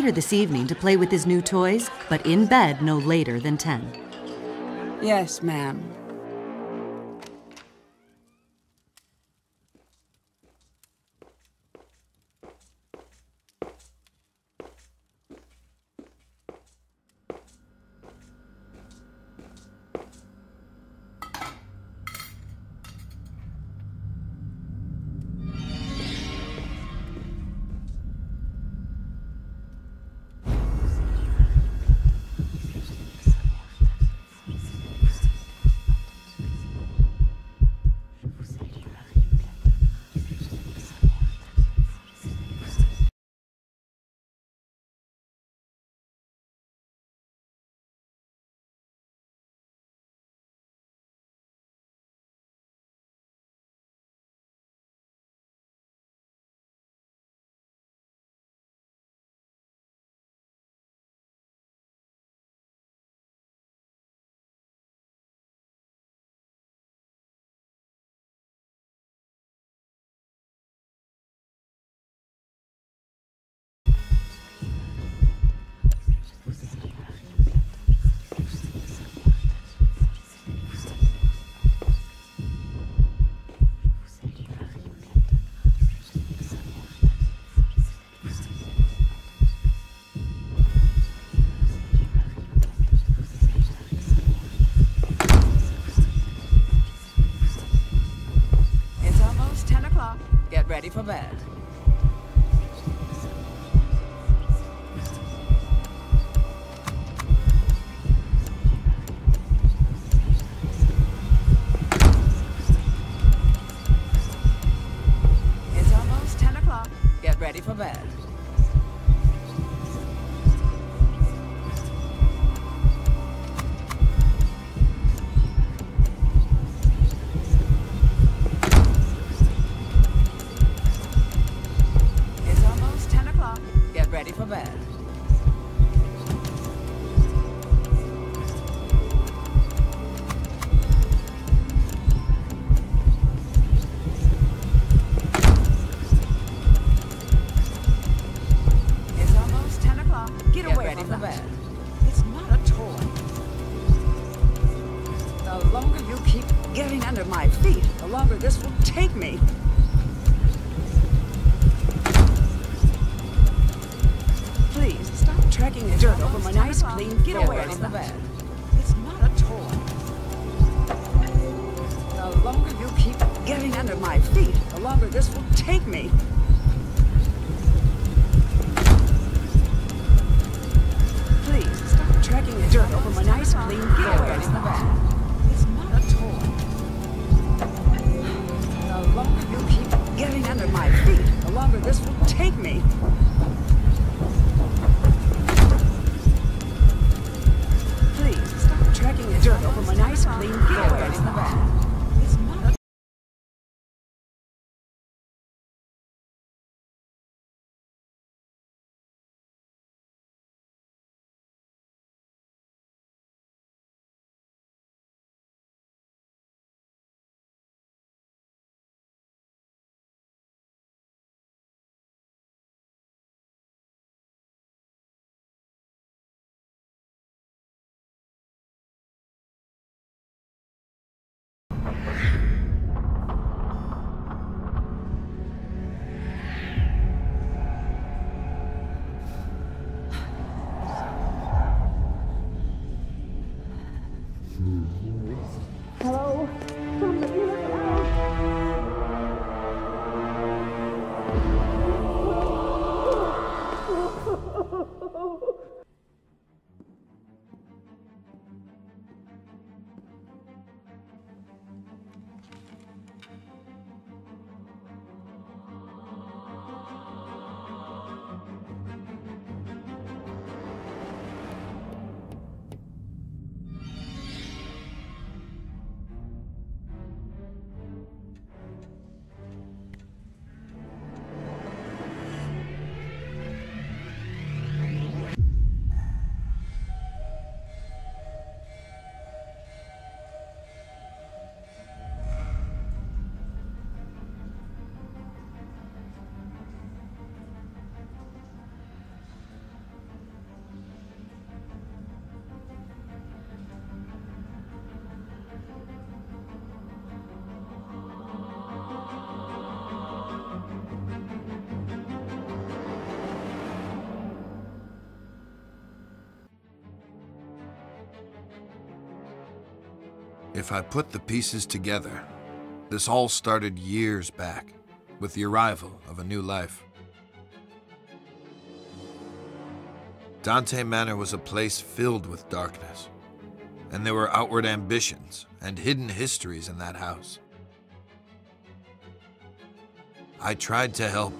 later this evening to play with his new toys, but in bed no later than 10. Yes, ma'am. Get ready for bed. It's almost 10 o'clock. Get ready for bed. Ready for bed. It's almost 10 o'clock. Get away ready from for bed. It's not a toy. The longer you keep getting under my feet, the longer this will take me. Please, stop tracking the dirt over my nice, clean, get away from the bed. It's not a toy. The longer you keep getting under my feet, the longer this will take me. Please, stop tracking the dirt over my nice, clean, get away from the bed. It's not a toy. The longer you keep getting under my feet, the longer this will take me. Tracking the dirt over my nice, clean, get away from the bed. It's not a Hello? Somebody look out! If I put the pieces together, this all started years back, with the arrival of a new life. Dante Manor was a place filled with darkness, and there were outward ambitions and hidden histories in that house. I tried to help.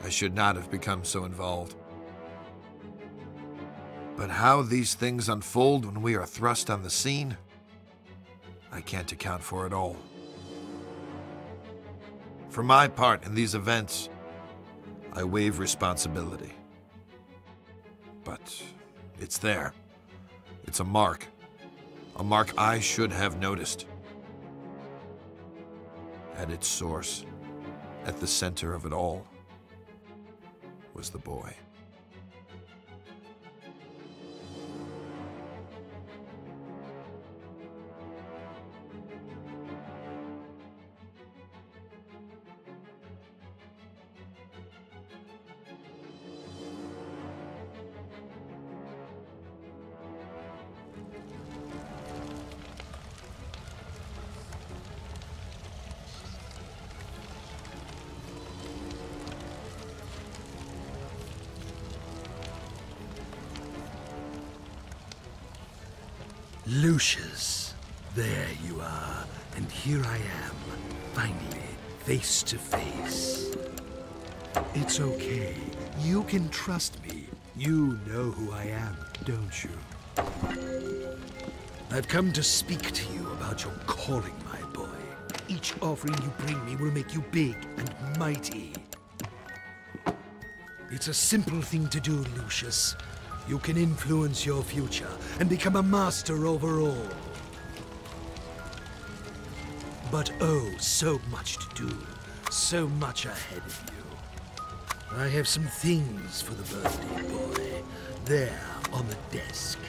I should not have become so involved. But how these things unfold when we are thrust on the scene, I can't account for it all. For my part in these events, I waive responsibility. But it's there. It's a mark I should have noticed. At its source, at the center of it all, was the boy. Lucius, there you are, and here I am, finally, face to face. It's okay. You can trust me. You know who I am, don't you? I've come to speak to you about your calling, my boy. Each offering you bring me will make you big and mighty. It's a simple thing to do, Lucius. You can influence your future and become a master over all. But oh, so much to do. So much ahead of you. I have some things for the birthday boy. There, on the desk.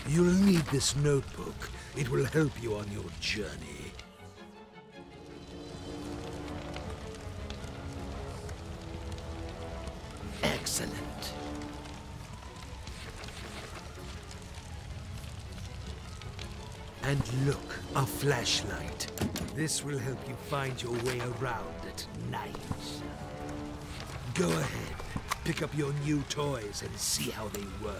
You'll need this notebook. It will help you on your journey. Excellent. And look, a flashlight. This will help you find your way around at night. Go ahead, pick up your new toys and see how they work.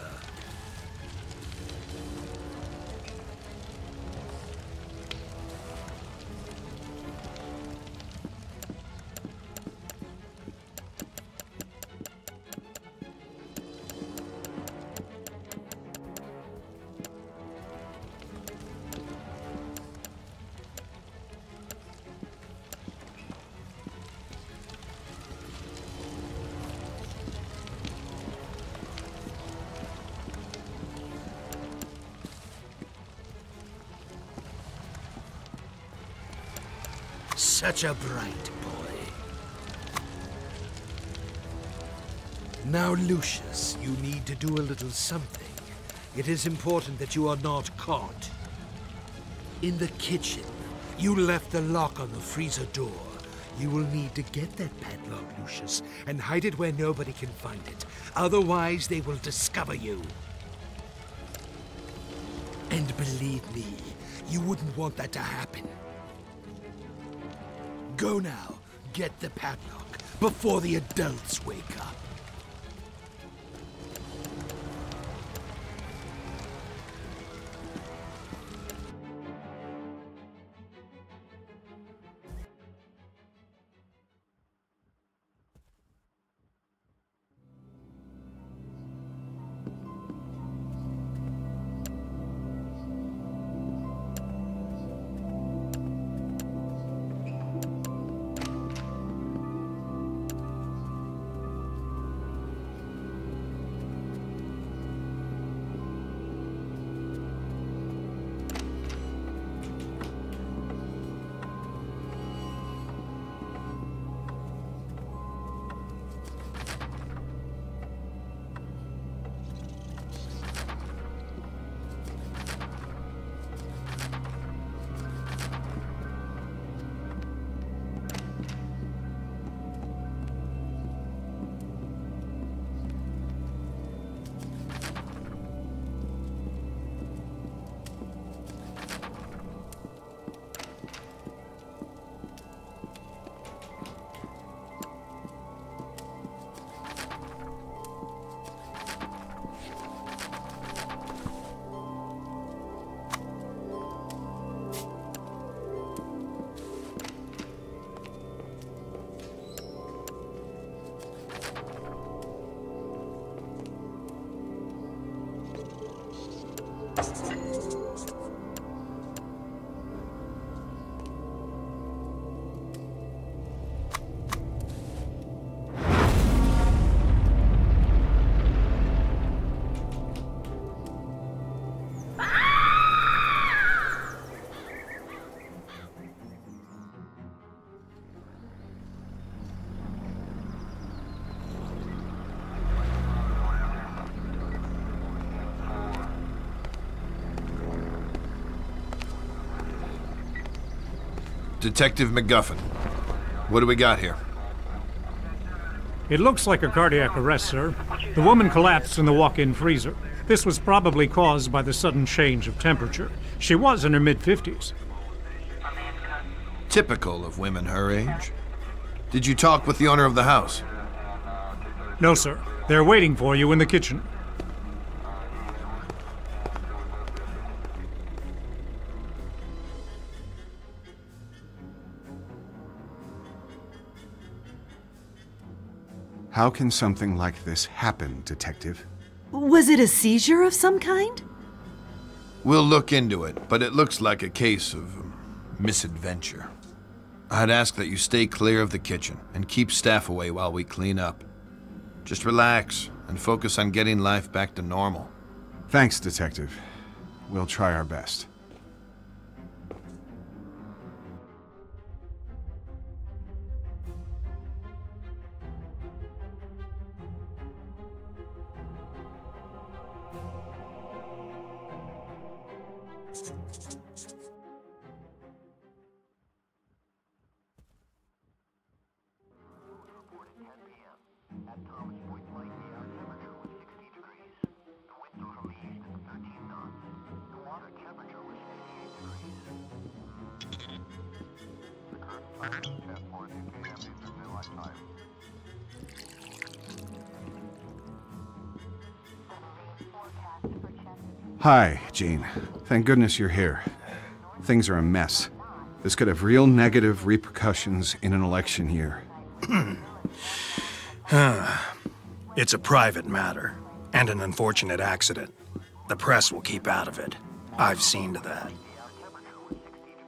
Such a bright boy. Now, Lucius, you need to do a little something. It is important that you are not caught. In the kitchen, you left the lock on the freezer door. You will need to get that padlock, Lucius, and hide it where nobody can find it. Otherwise, they will discover you. And believe me, you wouldn't want that to happen. Go now, get the padlock, before the adults wake up. Detective McGuffin, what do we got here? It looks like a cardiac arrest, sir. The woman collapsed in the walk-in freezer. This was probably caused by the sudden change of temperature. She was in her mid-50s. Typical of women her age. Did you talk with the owner of the house? No, sir. They're waiting for you in the kitchen. How can something like this happen, Detective? Was it a seizure of some kind? We'll look into it, but it looks like a case of misadventure. I'd ask that you stay clear of the kitchen and keep staff away while we clean up. Just relax and focus on getting life back to normal. Thanks, Detective. We'll try our best. Hi, Jean. Thank goodness you're here. Things are a mess. This could have real negative repercussions in an election year. It's a private matter, and an unfortunate accident. The press will keep out of it. I've seen to that.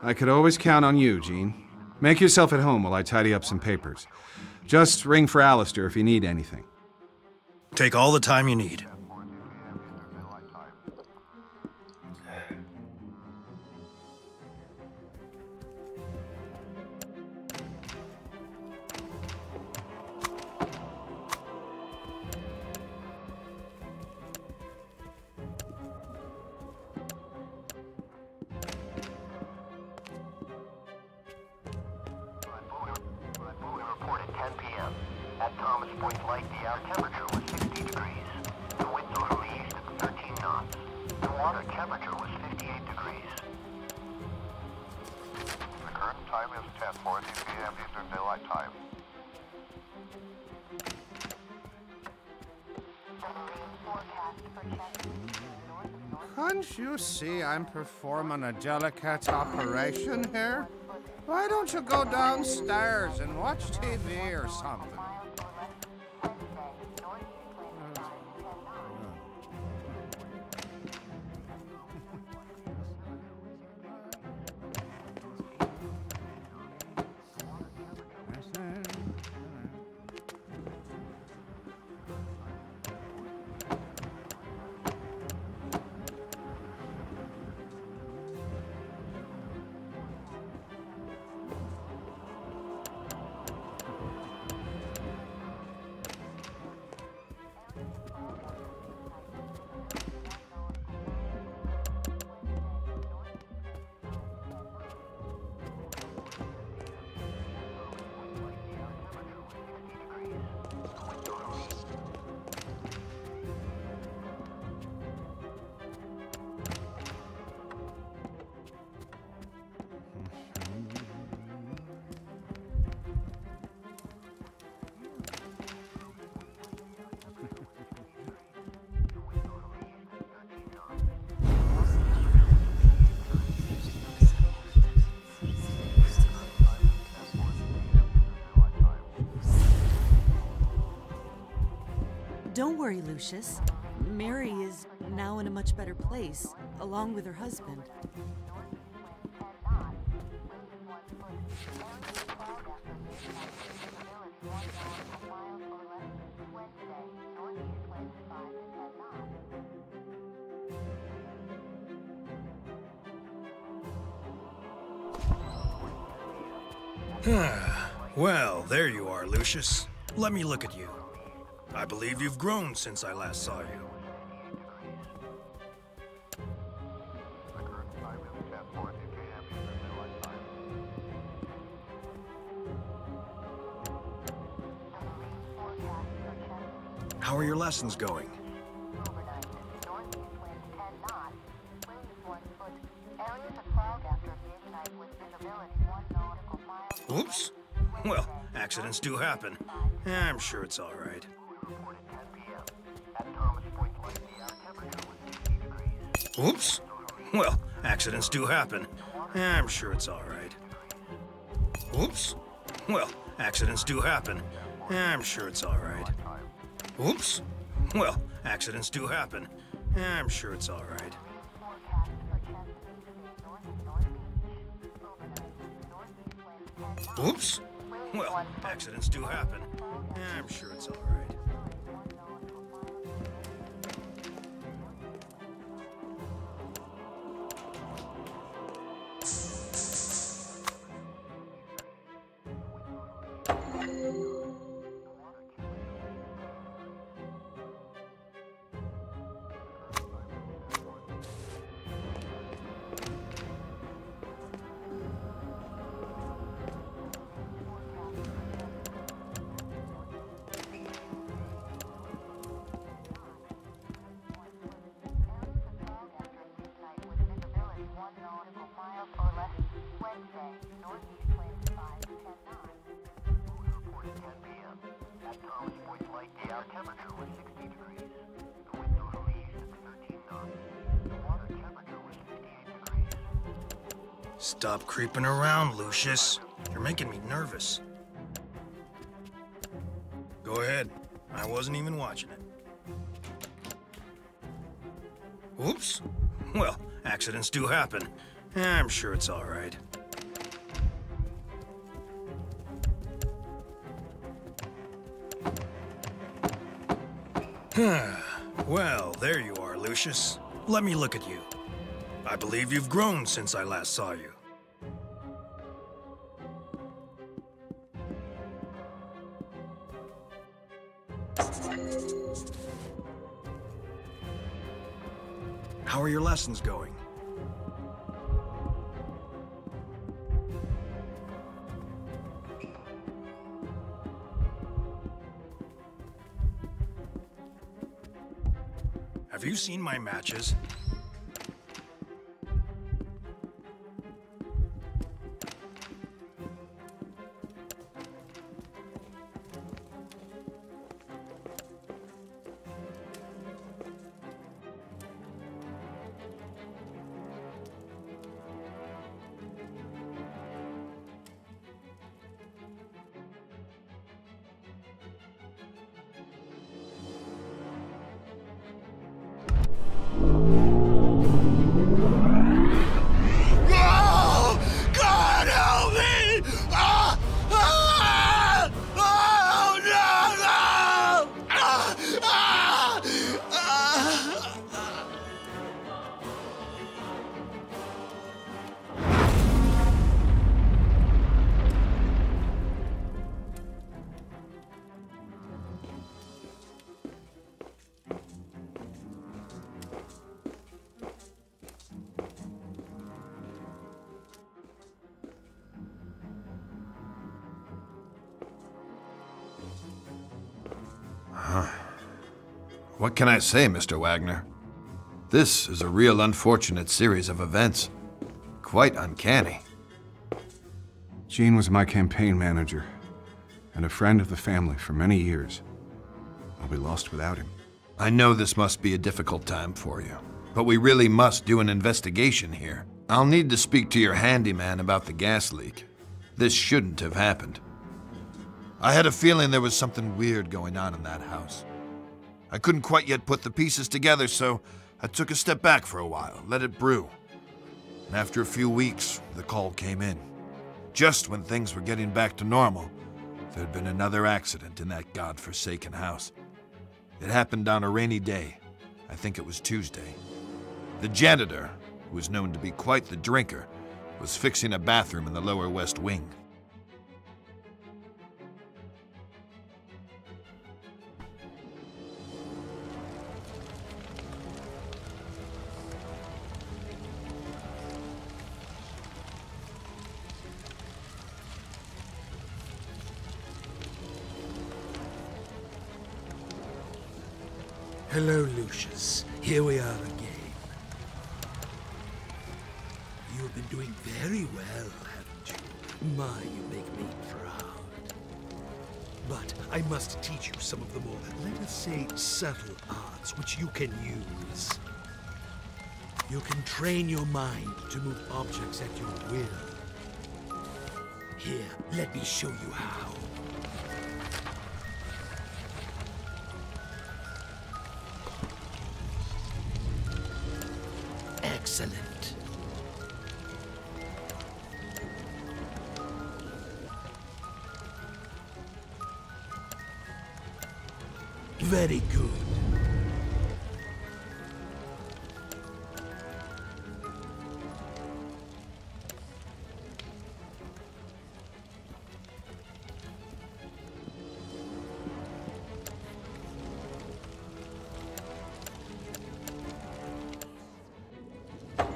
I could always count on you, Jean. Make yourself at home while I tidy up some papers. Just ring for Alistair if you need anything. Take all the time you need. Can't you see I'm performing a delicate operation here? Why don't you go downstairs and watch TV or something? Don't worry, Lucius. Mary is now in a much better place, along with her husband. Well, there you are, Lucius. Let me look at you. I believe you've grown since I last saw you. How are your lessons going? Oops. Well, accidents do happen. I'm sure it's all right. Oops. Well, accidents do happen. I'm sure it's all right. Oops. Well, accidents do happen. I'm sure it's all right. Oops. Well, accidents do happen. I'm sure it's all right. Oops. Well, accidents do happen. I'm sure it's all right. Stop creeping around, Lucius. You're making me nervous. Go ahead. I wasn't even watching it. Oops. Well, accidents do happen. I'm sure it's all right. Well, there you are, Lucius. Let me look at you. I believe you've grown since I last saw you. How are your lessons going? Have you seen my matches? What can I say, Mr. Wagner? This is a real unfortunate series of events. Quite uncanny. Gene was my campaign manager and a friend of the family for many years. I'll be lost without him. I know this must be a difficult time for you, but we really must do an investigation here. I'll need to speak to your handyman about the gas leak. This shouldn't have happened. I had a feeling there was something weird going on in that house. I couldn't quite yet put the pieces together, so I took a step back for a while, let it brew. And after a few weeks, the call came in. Just when things were getting back to normal, there'd been another accident in that godforsaken house. It happened on a rainy day. I think it was Tuesday. The janitor, who was known to be quite the drinker, was fixing a bathroom in the lower west wing. Hello, Lucius. Here we are again. You've been doing very well, haven't you? My, you make me proud. But I must teach you some of the more, let us say, subtle arts which you can use. You can train your mind to move objects at your will. Here, let me show you how. Excellent. Very good.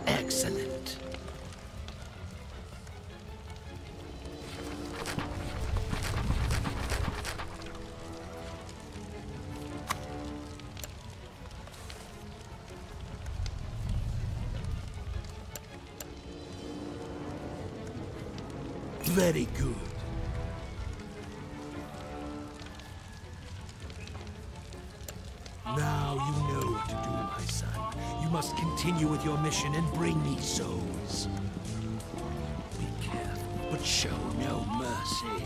Excellent. Very good. Now you know what to do, my son. You must continue with your mission and bring me souls. Be careful, but show no mercy.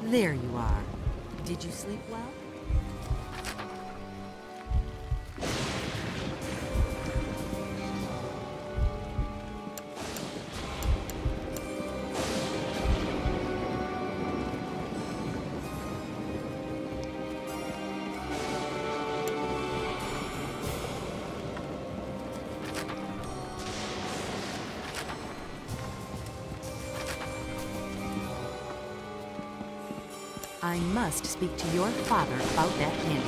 There you are. Did you sleep well? I must speak to your father about that candy.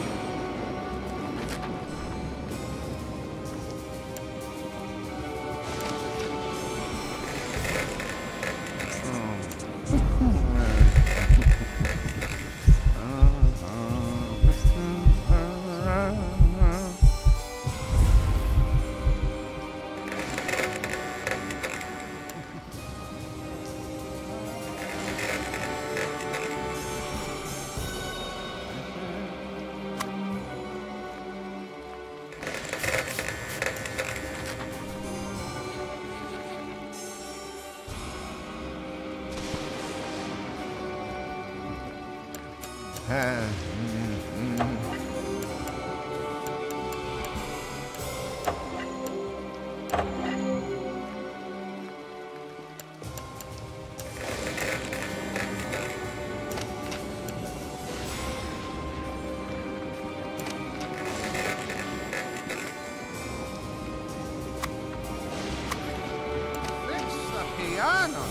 Piano?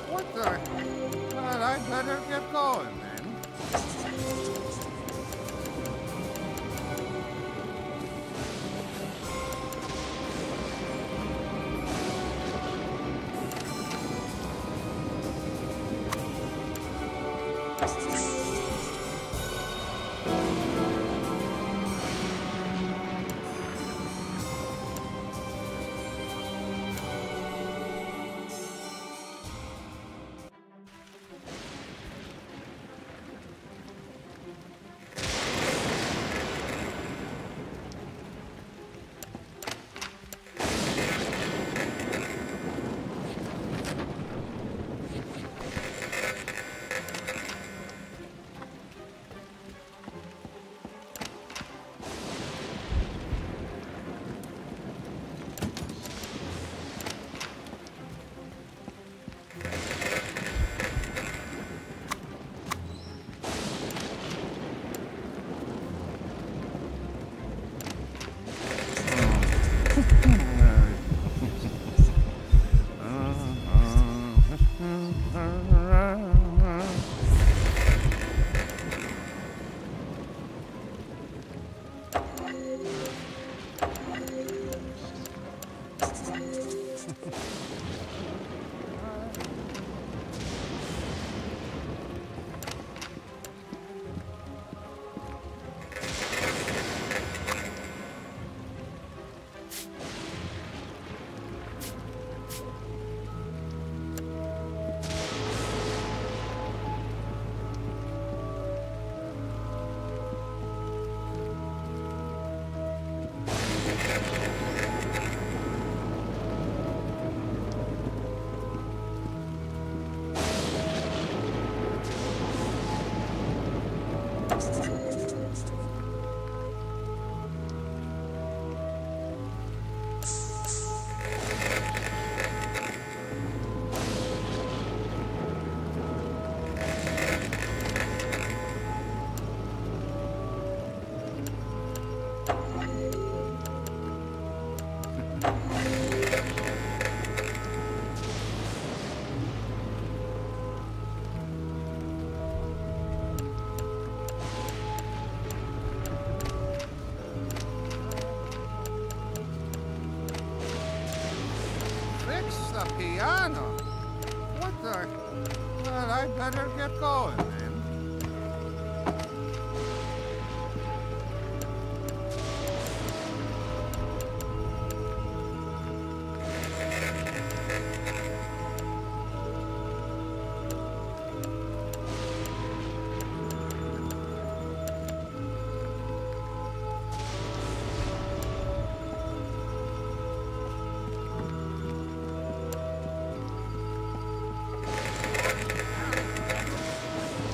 What the? Well, I'd better get going then. Fix the piano? What the? Well, I better get going then.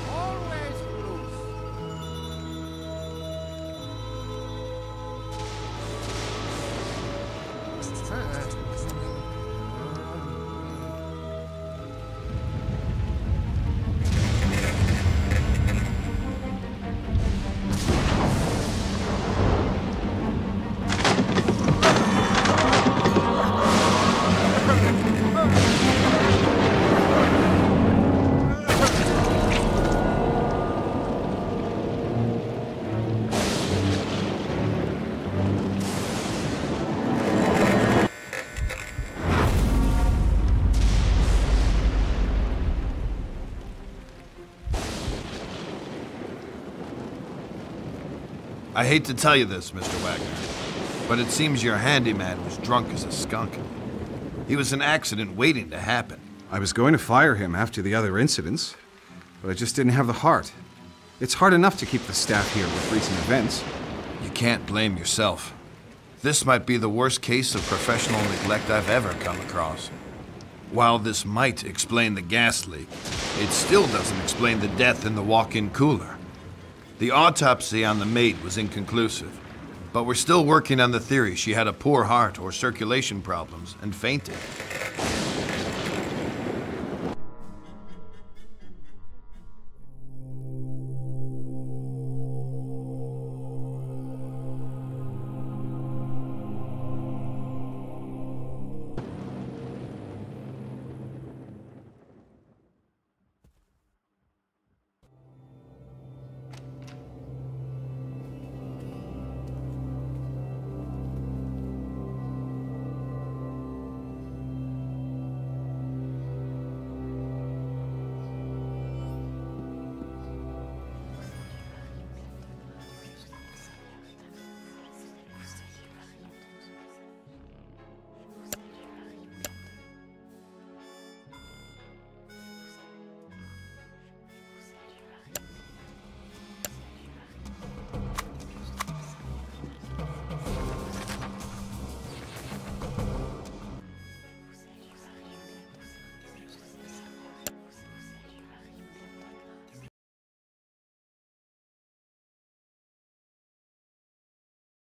Always loose. I hate to tell you this, Mr. Wagner, but it seems your handyman was drunk as a skunk. He was an accident waiting to happen. I was going to fire him after the other incidents, but I just didn't have the heart. It's hard enough to keep the staff here with recent events. You can't blame yourself. This might be the worst case of professional neglect I've ever come across. While this might explain the gas leak, it still doesn't explain the death in the walk-in cooler. The autopsy on the maid was inconclusive, but we're still working on the theory she had a poor heart or circulation problems and fainted.